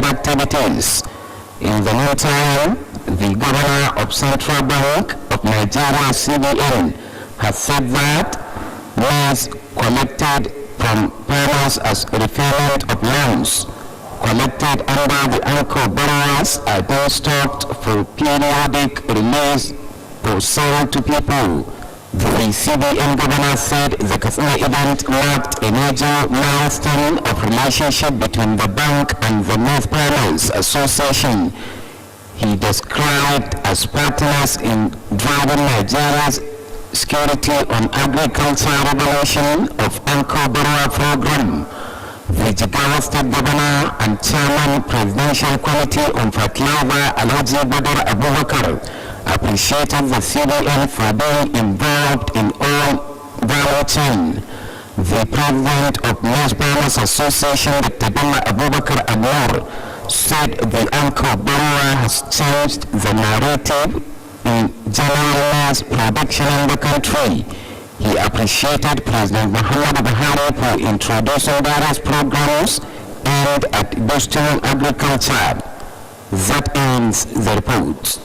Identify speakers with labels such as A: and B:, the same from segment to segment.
A: protected activities. In the meantime, the governor of Central Bank of Nigeria, CBN, has said that monies collected from farmers as repayment of loans collected under the anchor borrowers are being stocked for periodic release for sale to people. The CBN governor said the Kttv event marked a major milestone of relationship between the bank and the North Farmers Association. He described as partners in driving Nigeria's security on agriculture regulation of anchor borrower program. The Jigawa State Governor and Chairman Presidential Committee on Fertilizer Alhaji Badar Abubakar appreciated the CBN for being involved in all value chain. The President of North Farmers Association, Dr. Abubakar Abur, said the anchor borrower has changed the narrative in general maize production in the country. He appreciated President Muhammad Buhari for introducing various programs aimed at boosting agriculture. That ends the report.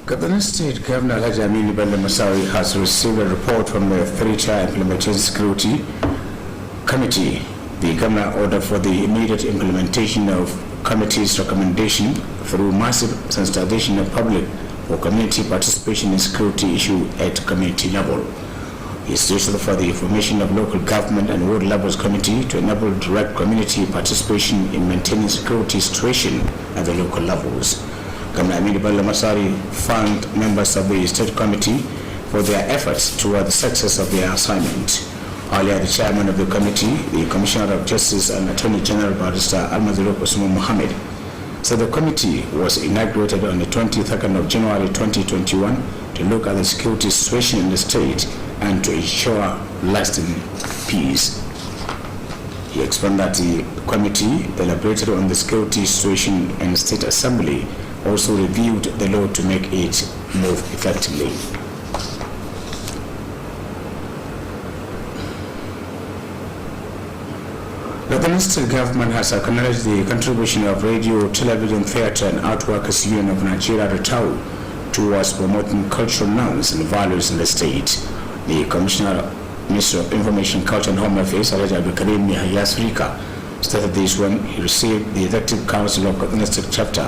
B: Kaduna State Governor Alhaji Aminu Bello Masari has received a report from the three-tier implementation security committee. The governor ordered for the immediate implementation of committee's recommendation through massive sensitization of public for community participation in security issue at community level. He stated for the information of local government and ward levels committee to enable direct community participation in maintaining security situation at the local levels. Governor Aminu Bello Masari thanked members of the state committee for their efforts toward the success of their assignment. Earlier, the chairman of the committee, the Commissioner of Justice and Attorney General Barrister Almazirok Usman Mohammed, said the committee was inaugurated on the 22nd of January 2021 to look at the security situation in the state and to ensure lasting peace. He explained that the committee deliberated on the security situation and the State Assembly also reviewed the law to make it move effectively. The Kaduna State government has acknowledged the contribution of Radio, Television, Theatre and Art Workers Union of Nigeria, RETAU, towards promoting cultural norms and values in the state. The Commissioner, Minister of Information, Culture and Home Affairs, Alhaji Abdulkarim Yahya Srika, stated this when he received the Executive Council of Kaduna State Chapter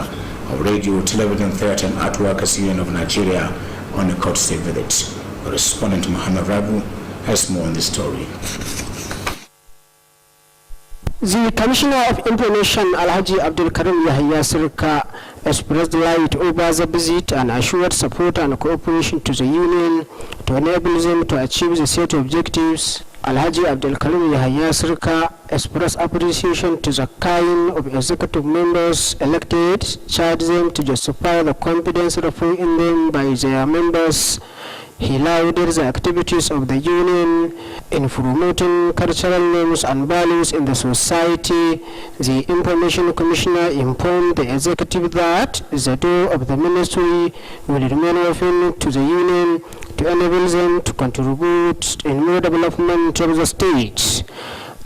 B: of Radio, Television, Theatre and Art Workers Union of Nigeria on a courtesy visit. Correspondent Muhammad Rabu has more on this story.
C: The Commissioner of Information, Alhaji Abdulkarim Yahya Srika, expressed delight over the visit and assured support and cooperation to the Union to enable them to achieve the set objectives. Alhaji Abdulkarim Yahya Srika expressed appreciation to the kind of executive members elected, charged them to justify the confidence reposed in them by their members. He lauded the activities of the Union in promoting cultural norms and values in the society. The Information Commissioner informed the Executive that the door of the Ministry will remain open to the Union to enable them to contribute in more development of the state.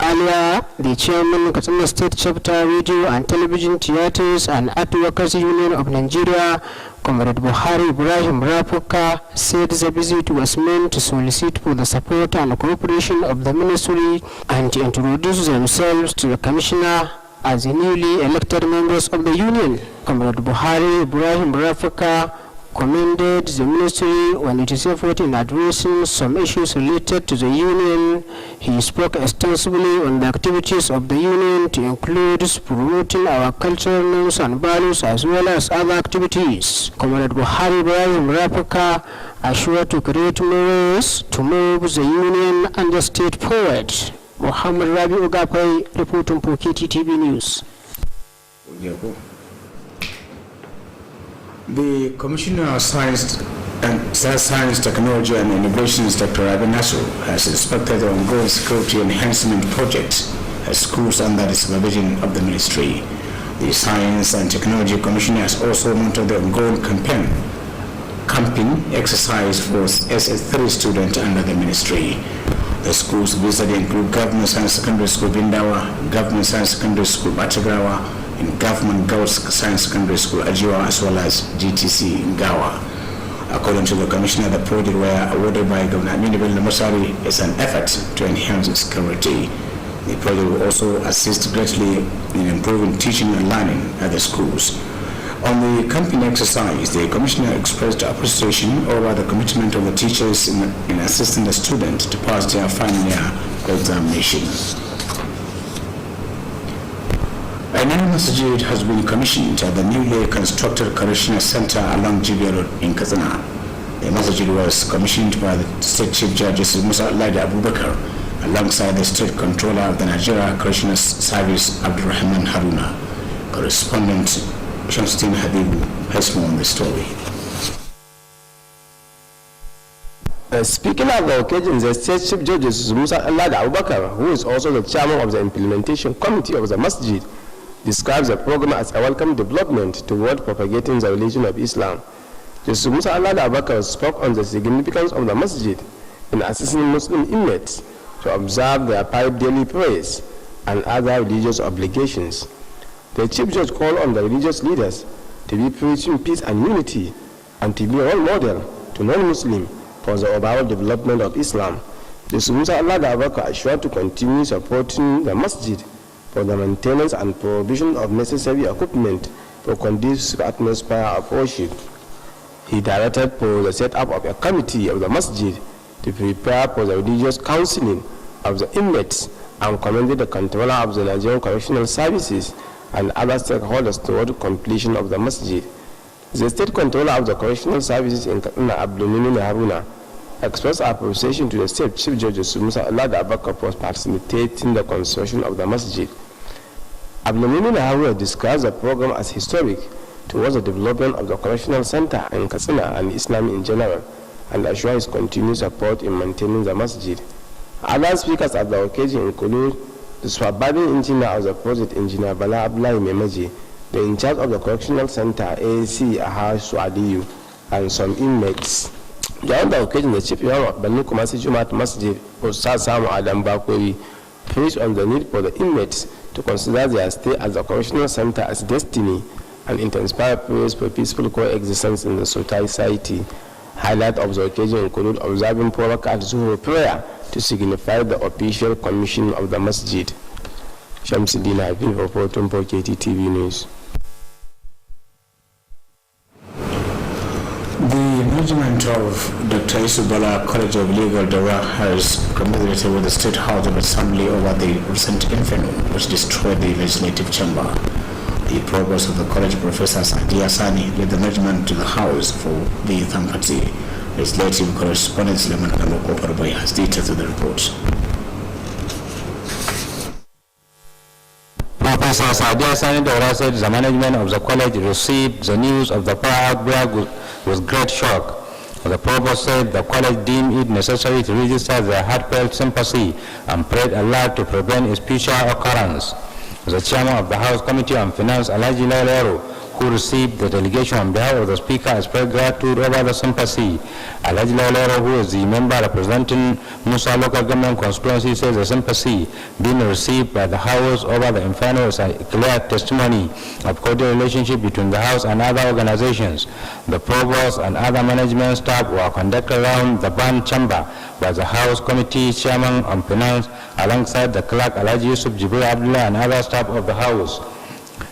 C: Earlier, the Chairman of Kaduna State Chapter Radio and Television Theatres and Art Workers Union of Nigeria, Comrade Buhari Ibrahim Rapuka, said the visit was meant to solicit for the support and cooperation of the Ministry and to introduce themselves to the Commissioner as the newly elected members of the Union. Comrade Buhari Ibrahim Rapuka commended the Ministry on its effort in addressing some issues related to the Union. He spoke extensively on the activities of the Union to include promoting our cultural norms and values as well as other activities. Comrade Buhari Ibrahim Rapuka assured to create more ways to move the Union and the state forward. Muhammad Rabi Ogapai reporting for Kttv News.
B: The Commissioner of Science, Technology and Innovations, Dr. Rabi Nassir, has inspected the ongoing security enhancement projects at schools under the supervision of the Ministry. The Science and Technology Commissioner has also monitored the ongoing camping exercise for SS3 students under the Ministry. The schools visited include Government Science Secondary School Bindawa, Government Science Secondary School Batagrawa, and Government Girls Science Secondary School Ajiwa, as well as GTC Ngawa. According to the Commissioner, the project were awarded by Governor Aminu Bello Masari is an effort to enhance security. The project will also assist greatly in improving teaching and learning at the schools. On the company exercise, the Commissioner expressed appreciation over the commitment of the teachers in assisting the students to pass their final year examination. A new masjid has been commissioned at the newly constructed Correctional Center along Jibia Road in Katsina. The masjid was commissioned by the State Chief Judge Musa Laida Abubakar alongside the State Controller of the Nigeria Correctional Service Abdurrahman Haruna. Correspondent Shamsuddin Habibu has more on the story.
D: Speaking at the occasion, the State Chief Judge Musa Laida Abubakar, who is also the chairman of the implementation committee of the masjid, describes the program as a welcome development toward propagating the religion of Islam. Justice Musa Laida Abubakar spoke on the significance of the masjid in assisting Muslim inmates to observe their 5 daily prayers and other religious obligations. The Chief Judge called on the religious leaders to be preaching peace and unity and to be a role model to non-Muslims for the overall development of Islam. Justice Musa Laida Abubakar assured to continue supporting the masjid for the maintenance and provision of necessary equipment for conducive atmosphere of worship. He directed for the setup of a committee of the masjid to prepare for the religious counseling of the inmates and commended the controller of the Nigerian Correctional Services and other stakeholders toward completion of the masjid. The State Controller of the Correctional Services in Katsina, Abdulmumin Haruna, expressed appreciation to the State Chief Judge Musa Laida Abubakar for facilitating the construction of the masjid. Abdulmumin Haruna describes the program as historic towards the development of the correctional center in Katsina and Islam in general, and assures his continued support in maintaining the masjid. Other speakers at the occasion include the supervising engineer of the project, Engineer Bala Abdullahi Memaji, the in charge of the correctional center, AAC Ahar Suadiyu, and some inmates. During the occasion, the chief imam of Banu Kumasi Jumat Masjid, Ustaz Samu Adam Bakuri, preached on the need for the inmates to consider their stay at the correctional center as destiny and intensify prayers for peaceful coexistence in the society. Highlight of the occasion include observing 4 rak'at Zuhur prayer to signify the official commission of the masjid. Shamsuddin Habib reporting for Kttv News.
B: The management of Dr. Isubala College of Legal Dara has commiserated with the State House of Assembly over the recent inferno which destroyed the legislative chamber. The provost of the college, Professor Sadiya Sani, led the management to the house for the Thampati. Legislative correspondent Suleiman Kamoko Parboy has details of the report.
A: Professor Sadiya Sani Dora said the management of the college received the news of the fire outbreak with great shock. The provost said the college deemed it necessary to register their heartfelt sympathy and prayed Allah to prevent its future occurrence. The chairman of the House Committee on Finance, Alhaji Lailero, who received the delegation on behalf of the Speaker, expressed gratitude over the sympathy. Alhaji Lailero, who is the member representing Musa local government constituency, says the sympathy being received by the House over the inferno is a clear testimony of cordial relationship between the House and other organizations. The provost and other management staff were conducted around the band chamber by the House Committee Chairman on Finance alongside the clerk Alhaji Yusuf Jibril Abdullah and other staff of the House.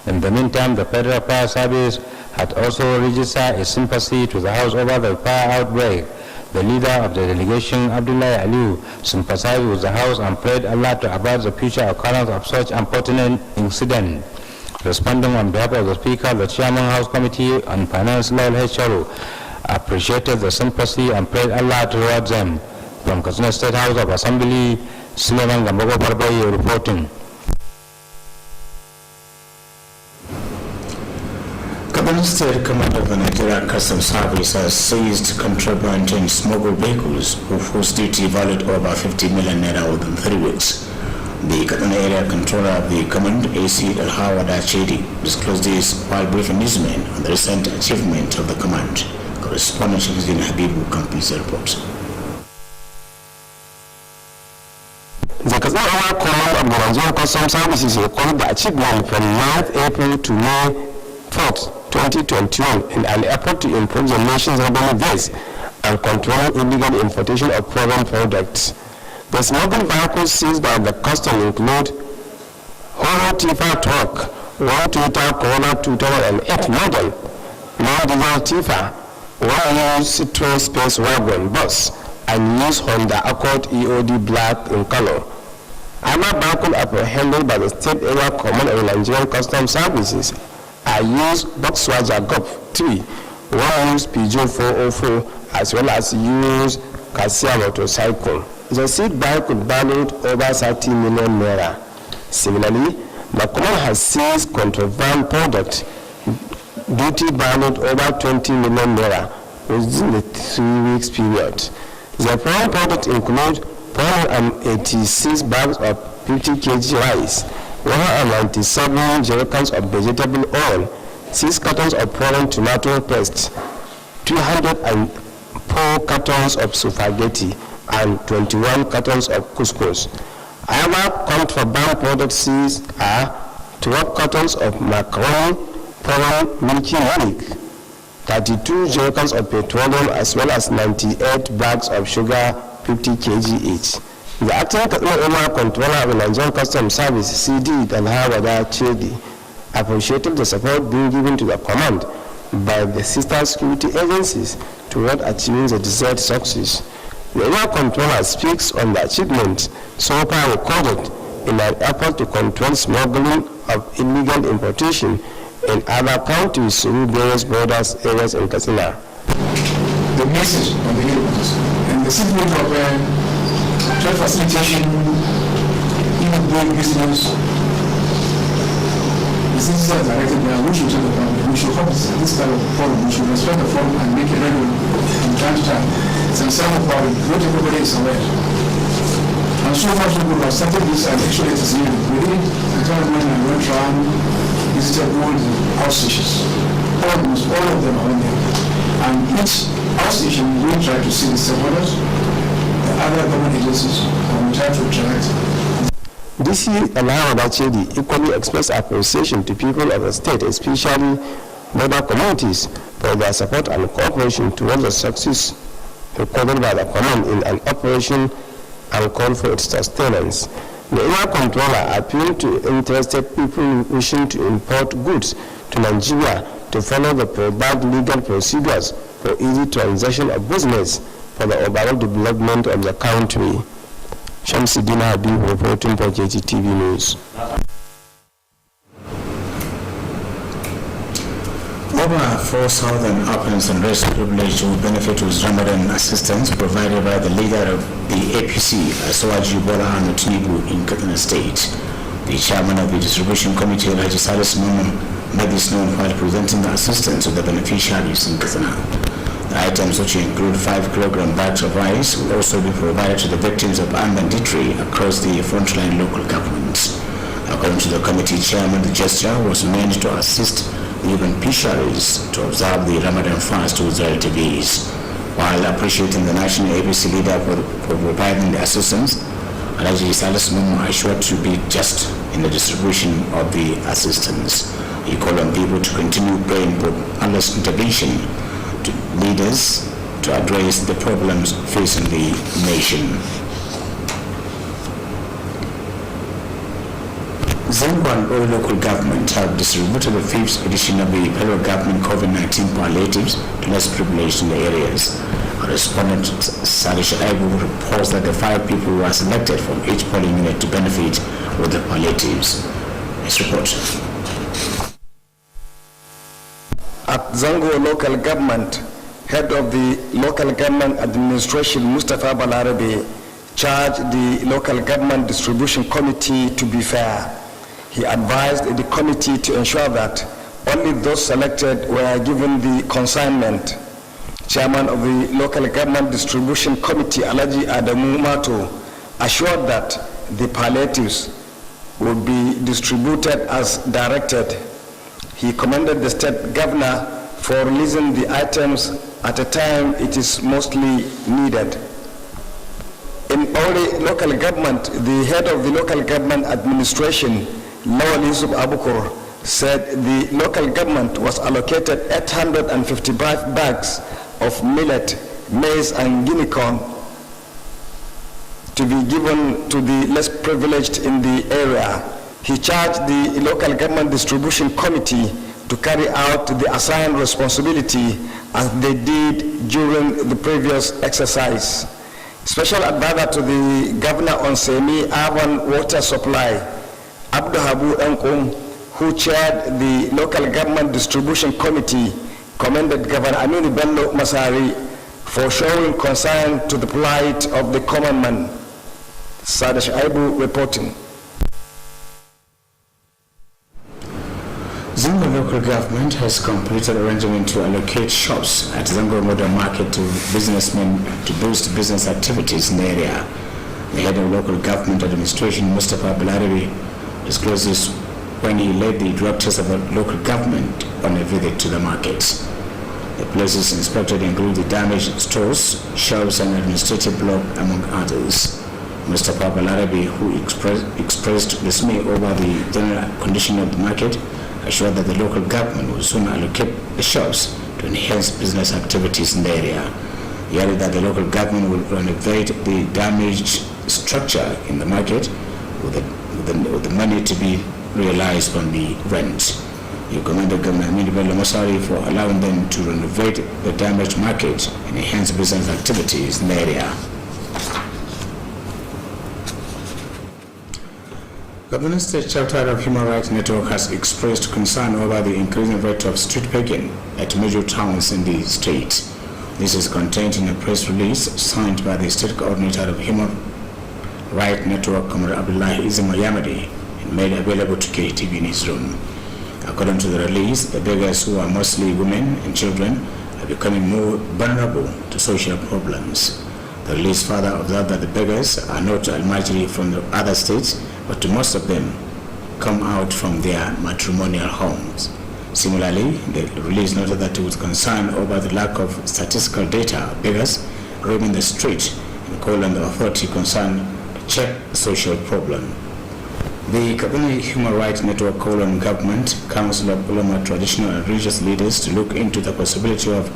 A: In the meantime, the Federal Fire Service had also registered its sympathy to the House over the fire outbreak. The leader of the delegation, Abdullah Aliu, sympathized with the House and prayed Allah to avert the future occurrence of such unfortunate incident. Responding on behalf of the Speaker, the Chairman House Committee on Finance, Lail Hecharu, appreciated the sympathy and prayed Allah towards them. From Katsina State House of Assembly, Suleiman Gambogo Parboy reporting.
B: Katsina State Commander of the Nigerian Customs Service has seized contraband and smuggled vehicles whose duty valued over 50 million naira within 3 weeks. The Katsina Area Controller of the Command, AC Al-Hawada Chedi, disclosed this while briefing newsmen on the recent achievement of the command. Correspondent Shamsuddin Habibu completes the report.
D: Our command of the Nigerian Customs Services recorded the achievement from 9th April to May 4th, 2021 in an effort to improve the nation's revenue base and control illegal importation of foreign products. The smuggled vehicles seized by the custom include Horo Tifa truck, one Toyota Corolla 2008 model, non-diesel Tifa, one used Citroen Space Wagon bus, and used Honda Accord EOD black in color. Other vehicles apprehended by the State Area Command of the Nigerian Customs Services are used Volkswagen Golf 3, one used Peugeot 404, as well as used Cassia motorcycle. The seized vehicle valued over 30 million naira. Similarly, the command has seized contraband product duty valued over 20 million naira within the 3 weeks period. The foreign product includes 486 bags of 50 kg rice, 197 jerrycans of vegetable oil, 6 cartons of foreign tomato paste, 204 cartons of spaghetti, and 21 cartons of couscous. Other contraband products seized are 12 cartons of macaroni, foreign milky milk, 32 jerrycans of petroleum, as well as 98 bags of sugar, 50 kg each. The acting controller of the Nigerian Customs Service, CD Dalhawada Chedi, appreciated the support being given to the command by the sister security agencies toward achieving the desired success. The area controller speaks on the achievements so far recorded in an effort to control smuggling of illegal importation in other countries through various borders areas in Katsina.
E: The message of the universe and the sentiment of trade facilitation, even doing business, the citizens are directed there. We should tell the government, we should help this kind of forum, we should respect the forum and make it regular from time to time. It's a sound problem, not everybody is aware. And so far, so good, I started this and actually it is new. We did it, I told when I went around, visited all the outstations. Almost all of them are on there. And each outstation, we try to see the stakeholders, the other government agencies, and we try to interact.
D: DC Alhawada Chedi equally expressed appreciation to people of the state, especially border communities, for their support and cooperation towards the success recorded by the command in an operation and called for its sustenance. The area controller appealed to interested people wishing to import goods to Nigeria to follow the provided legal procedures for easy transaction of business for the overall development of the country. Shamsuddin Habib reporting for Kttv News.
B: Over 4,000 applicants and rest privileged will benefit with Ramadan assistance provided by the leader of the APC, Aswaji Bola Ahmed Tinubu in Kttv State. The chairman of the distribution committee, Raji Salis Momo, made this known while presenting the assistance to the beneficiaries in Kttv. The items, which include 5 kilogram bags of rice, will also be provided to the victims of armed banditry across the frontline local governments. According to the committee chairman, the gesture was meant to assist the beneficiaries to observe the Ramadan fast with relative ease. While appreciating the national ABC leader for providing the assistance, Alhaji Salis Momo assured to be just in the distribution of the assistance. He called on people to continue praying for Allah's intervention to leaders to address the problems facing the nation. Zango and all local government have distributed the 5th edition of the federal government COVID-19 palliatives to less privileged in the areas. Correspondent Salish Aibu reports that the 5 people were selected from each polling unit to benefit with the palliatives. His report.
F: At Zango local government, head of the local government administration, Mustafa Balarabe, charged the local government distribution committee to be fair. He advised the committee to ensure that only those selected were given the consignment. Chairman of the local government distribution committee, Alaji Adamu Mato, assured that the palliatives would be distributed as directed. He commended the state governor for releasing the items at a time it is mostly needed. In in Ore local government, the head of the local government administration, Lawal Yusuf Abukur, said the local government was allocated 855 bags of millet, maize and guinea corn to be given to the less privileged in the area. He charged the local government distribution committee to carry out the assigned responsibility as they did during the previous exercise. Special advisor to the governor on semi-urban water supply, Abduhabu Nkum, who chaired the local government distribution committee, commended Governor Aminu Bello Masari for showing concern to the plight of the common man. Sadash Aibu reporting.
B: Zango local government has completed arrangement to allocate shops at Zango Modern Market to businessmen to boost business activities in the area. The head of local government administration, Mustafa Balarabi, disclosed this when he led the directors of the local government on a visit to the markets. The places inspected include the damaged stores, shops and administrative block, among others. Mustafa Balarabi, who expressed dismay over the general condition of the market, assured that the local government will soon allocate the shops to enhance business activities in the area. He added that the local government will renovate the damaged structure in the market with the money to be realized from the rent. He commended Governor Aminu Bello Masari for allowing them to renovate the damaged market and enhance business activities in the area. Kaduna State chapter of Human Rights Network has expressed concern over the increasing rate of street begging at major towns in the state. This is contained in a press release signed by the State Coordinator of Human Rights Network, Comrade Abdullahi Izima Yamadi, and made available to Kttv in his room. According to the release, the beggars, who are mostly women and children, are becoming more vulnerable to social problems. The release further observed that the beggars are not Almajiri from the other states, but to most of them come out from their matrimonial homes. Similarly, the release noted that it was concerned over the lack of statistical data of beggars roaming the street and called on the authority concerned to check the social problem. The Kaduna Human Rights Network called on government, Council of Ulama, traditional and religious leaders to look into the possibility of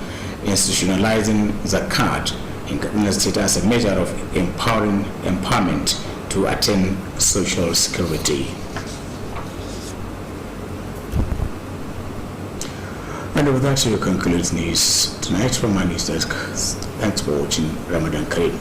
B: institutionalizing zakat in Kaduna State as a measure of empowerment to attain social security. And with that, we conclude news tonight from my news desk. Thanks for watching. Ramadan Kareem.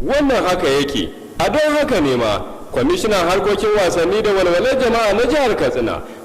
D: Wannan haka yake, a don haka ne ma kwamishinan harkokin wasanni da walwalar jama'a na jihar Katsina